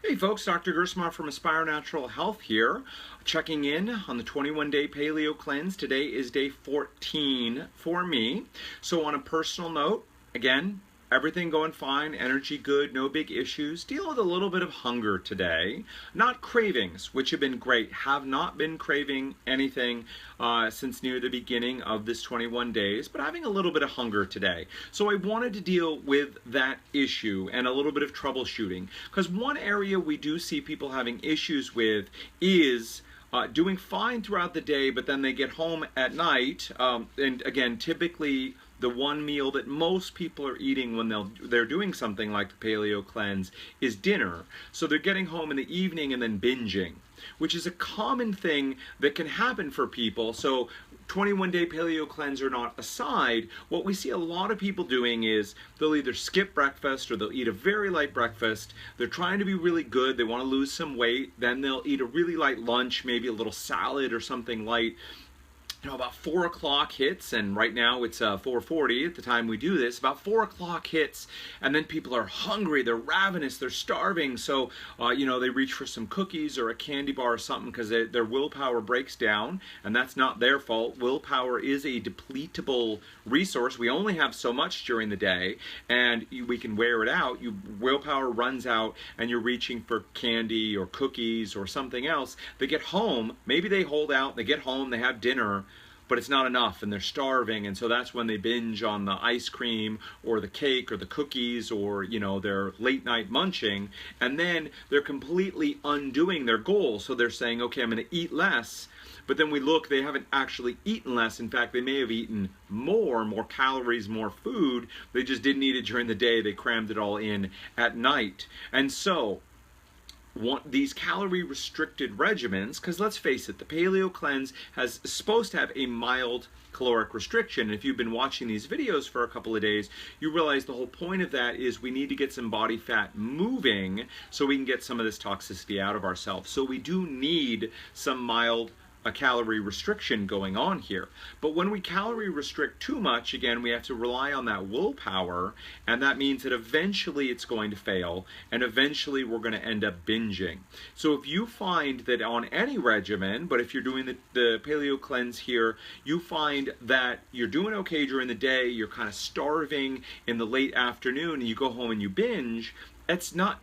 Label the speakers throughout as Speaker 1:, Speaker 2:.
Speaker 1: Hey folks, Dr. Gerstmar from Aspire Natural Health here, checking in on the 21-day paleo cleanse. Today is day 14 for me. So on a personal note, again, everything going fine, energy good, no big issues. Deal with a little bit of hunger today. Not cravings, which have been great. Have not been craving anything since near the beginning of this 21 days, but having a little bit of hunger today. So I wanted to deal with that issue and a little bit of troubleshooting, because one area we do see people having issues with is doing fine throughout the day, but then they get home at night, and again, typically the one meal that most people are eating when they're doing something like the paleo cleanse is dinner. So they're getting home in the evening and then binging, which is a common thing that can happen for people. So 21-day paleo cleanse or not aside, what we see a lot of people doing is they'll either skip breakfast or they'll eat a very light breakfast. They're trying to be really good. They want to lose some weight. Then they'll eat a really light lunch, maybe a little salad or something light. About 4 o'clock hits, and right now it's 4:40 at the time we do this. About 4 o'clock hits, and then people are hungry, they're ravenous, they're starving, so they reach for some cookies or a candy bar or something because their willpower breaks down, and that's not their fault. Willpower is a depletable resource. We only have so much during the day, and we can wear it out. Willpower runs out, and you're reaching for candy or cookies or something else. They get home, maybe they hold out, they get home, they have dinner, but it's not enough and they're starving, and so that's when they binge on the ice cream or the cake or the cookies or their late night munching, and then they're completely undoing their goal. So they're saying, okay, I'm going to eat less, but then we look, they haven't actually eaten less. In fact, they may have eaten more calories, more food. They just didn't eat it during the day. They crammed it all in at night. And so these calorie restricted regimens, because let's face it, the paleo cleanse is supposed to have a mild caloric restriction. If you've been watching these videos for a couple of days, you realize the whole point of that is we need to get some body fat moving so we can get some of this toxicity out of ourselves. So we do need some mild calorie restriction going on here. But when we calorie restrict too much, again, we have to rely on that willpower, and that means that eventually it's going to fail, and eventually we're going to end up binging. So if you find that on any regimen, but if you're doing the paleo cleanse here, you find that you're doing okay during the day, you're kind of starving in the late afternoon, and you go home and you binge, it's not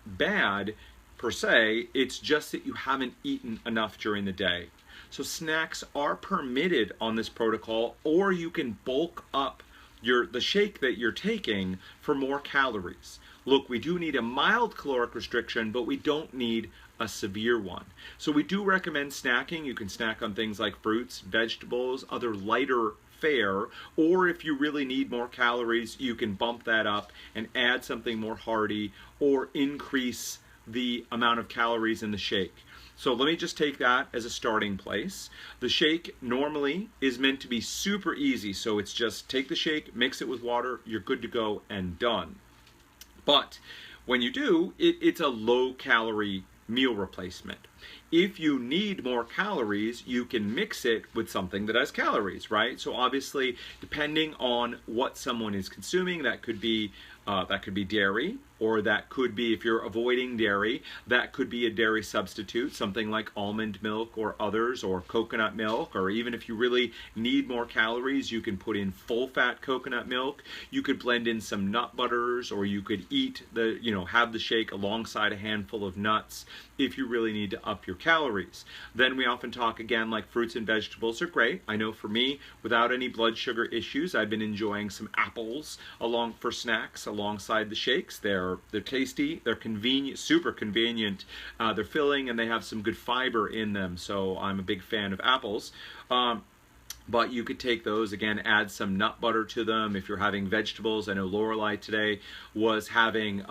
Speaker 1: bad per se, it's just that you haven't eaten enough during the day. So snacks are permitted on this protocol, or you can bulk up the shake that you're taking for more calories. Look, we do need a mild caloric restriction, but we don't need a severe one. So we do recommend snacking. You can snack on things like fruits, vegetables, other lighter fare, or if you really need more calories, you can bump that up and add something more hearty or increase the amount of calories in the shake. So let me just take that as a starting place. The shake normally is meant to be super easy, so it's just take the shake, mix it with water, you're good to go and done. But when you do, it's a low calorie meal replacement. If you need more calories, you can mix it with something that has calories, right? So obviously, depending on what someone is consuming, that could be dairy, or that could be, if you're avoiding dairy, that could be a dairy substitute, something like almond milk or others, or coconut milk, or even if you really need more calories, you can put in full-fat coconut milk. You could blend in some nut butters, or you could eat have the shake alongside a handful of nuts if you really need to up your calories. Then we often talk again, like fruits and vegetables are great. I know for me, without any blood sugar issues, I've been enjoying some apples for snacks alongside the shakes. They're tasty, they're convenient, super convenient, they're filling, and they have some good fiber in them, so I'm a big fan of apples. But you could take those, again, add some nut butter to them. If you're having vegetables, I know Lorelei today was having,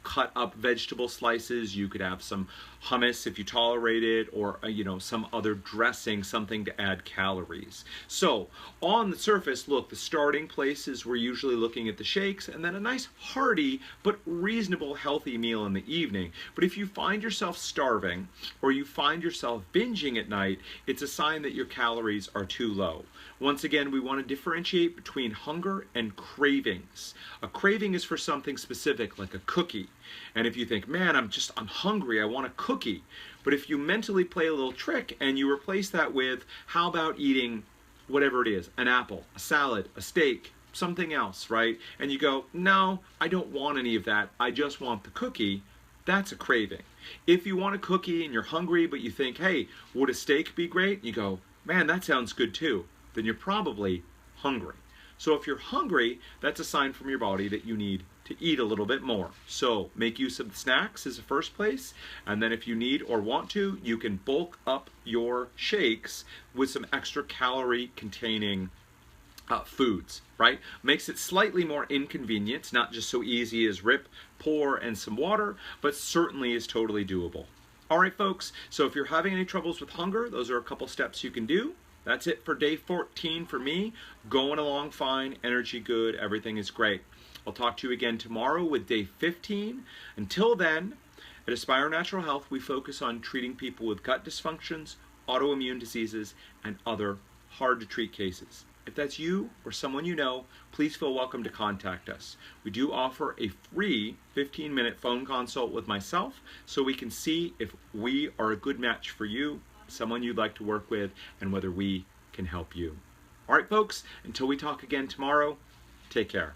Speaker 1: cut up vegetable slices. You could have some hummus if you tolerate it, or some other dressing, something to add calories. So on the surface, look, the starting places we're usually looking at the shakes, and then a nice hearty but reasonable healthy meal in the evening. But if you find yourself starving or you find yourself binging at night, it's a sign that your calories are too low. Once again, we want to differentiate between hunger and cravings. A craving is for something specific, like a cookie. And if you think, man, I'm hungry, I want a cookie. But if you mentally play a little trick and you replace that with, how about eating whatever it is, an apple, a salad, a steak, something else, right? And you go, no, I don't want any of that, I just want the cookie. That's a craving. If you want a cookie and you're hungry, but you think, hey, would a steak be great? You go, man, that sounds good too. Then you're probably hungry. So if you're hungry, that's a sign from your body that you need to eat a little bit more. So make use of the snacks as a first place, and then if you need or want to, you can bulk up your shakes with some extra calorie containing foods, right? Makes it slightly more inconvenient. It's not just so easy as rip, pour, and some water, but certainly is totally doable. All right, folks, so if you're having any troubles with hunger, those are a couple steps you can do. That's it for day 14 for me. Going along fine, energy good, everything is great. I'll talk to you again tomorrow with day 15. Until then, at Aspire Natural Health, we focus on treating people with gut dysfunctions, autoimmune diseases, and other hard-to-treat cases. If that's you or someone you know, please feel welcome to contact us. We do offer a free 15-minute phone consult with myself so we can see if we are a good match for you, someone you'd like to work with, and whether we can help you. All right, folks, until we talk again tomorrow, take care.